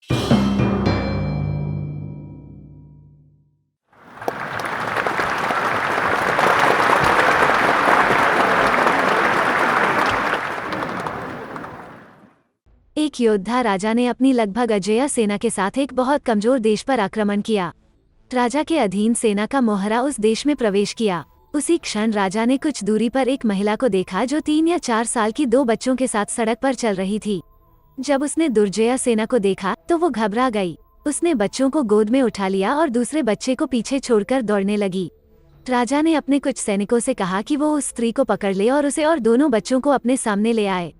एक योद्धा राजा ने अपनी लगभग अजेय सेना के साथ एक बहुत कमजोर देश पर आक्रमण किया। राजा के अधीन सेना का मोहरा उस देश में प्रवेश किया। उसी क्षण राजा ने कुछ दूरी पर एक महिला को देखा जो 3 या 4 साल की 2 बच्चों के साथ सड़क पर चल रही थी। जब उसने दुर्जय सेना को देखा तो वो घबरा गई। उसने बच्चों को गोद में उठा लिया और दूसरे बच्चे को पीछे छोड़कर दौड़ने लगी। राजा ने अपने कुछ सैनिकों से कहा कि वो उस स्त्री को पकड़ ले और उसे और दोनों बच्चों को अपने सामने ले आए।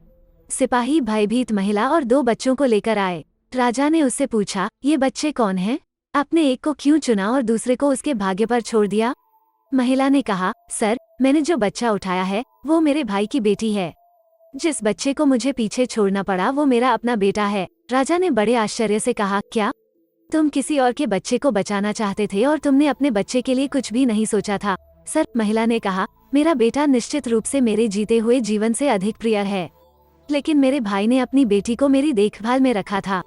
सिपाही भयभीत महिला और 2 बच्चों को लेकर आए। राजा ने उससे पूछा, ये बच्चे कौन हैं? आपने एक को क्यों चुना और दूसरे को उसके भाग्य पर छोड़ दिया? महिला ने कहा, सर, मैंने जो बच्चा उठाया है वो मेरे भाई की बेटी है। जिस बच्चे को मुझे पीछे छोड़ना पड़ा वो मेरा अपना बेटा है। राजा ने बड़े आश्चर्य से कहा, क्या तुम किसी और के बच्चे को बचाना चाहते थे और तुमने अपने बच्चे के लिए कुछ भी नहीं सोचा था? सर, महिला ने कहा, मेरा बेटा निश्चित रूप से मेरे जीते हुए जीवन से अधिक प्रिय है, लेकिन मेरे भाई ने अपनी बेटी को मेरी देखभाल में रखा था,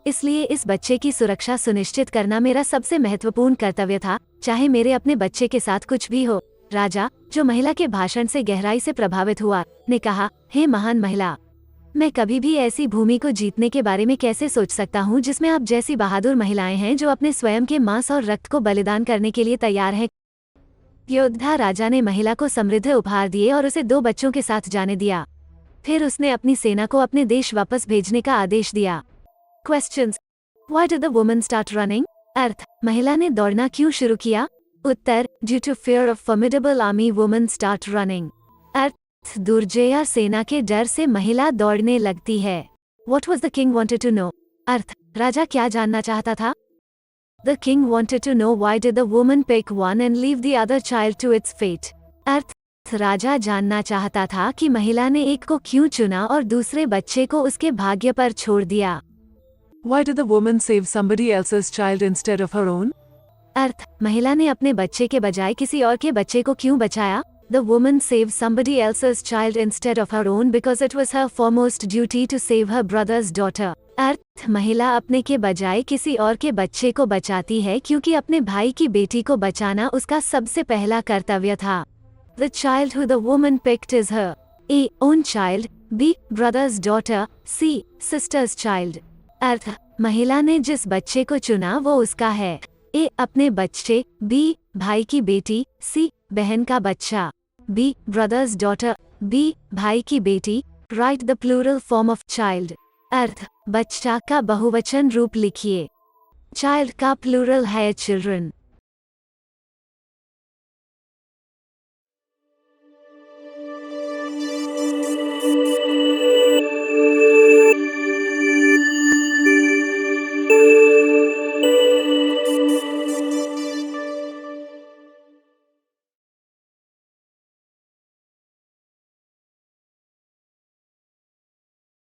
इसलिए इस बच्चे की सुरक्षा सुनिश्चित करना मेरा सबसे महत्वपूर्ण कर्तव्य था, चाहे मेरे अपने बच्चे के साथ कुछ भी हो। राजा, जो महिला के भाषण से गहराई से प्रभावित हुआ, ने कहा, हे महान महिला, मैं कभी भी ऐसी भूमि को जीतने के बारे में कैसे सोच सकता हूँ जिसमें आप जैसी बहादुर महिलाएं हैं जो अपने स्वयं के मांस और रक्त को बलिदान करने के लिए तैयार हैं। योद्धा राजा ने महिला को समृद्ध उपहार दिए और उसे 2 बच्चों के साथ जाने दिया। फिर उसने अपनी सेना को अपने देश वापस भेजने का आदेश दिया। Questions. Why did the woman start running? अर्थ, महिला ने दौड़ना क्यों शुरू किया? उत्तर, Due to fear of formidable army women start running. अर्थ, दुर्जय सेना के डर से महिला दौड़ने लगती है। What was the king wanted to know? अर्थ, राजा क्या जानना चाहता था? The king wanted to know why did the woman pick one and leave the other child to its fate. अर्थ, राजा जानना चाहता था कि महिला ने एक को क्यों चुना और दूसरे बच्चे को उसके भाग्य पर छोड़ दिया। Why did the woman save somebody else's child instead of her own? अर्थ, महिला ने अपने बच्चे के बजाय किसी और के बच्चे को क्यों बचाया? The woman saved somebody else's child instead of her own because it was her foremost duty to save her brother's daughter. अर्थ, महिला अपने के बजाय किसी और के बच्चे को बचाती है क्योंकि अपने भाई की बेटी को बचाना उसका सबसे पहला कर्तव्य था। The child who the woman picked is her A. own child, B. brother's daughter, C. sister's child. अर्थ, महिला ने जिस बच्चे को चुना वो उसका है। A. अपने बच्चे, B. भाई की बेटी, C. बहन का बच्चा, B. brother's daughter, B. भाई की बेटी। Write the plural form of child. अर्थ, बच्चा का बहुवचन रूप लिखिए। Child का प्लूरल है children।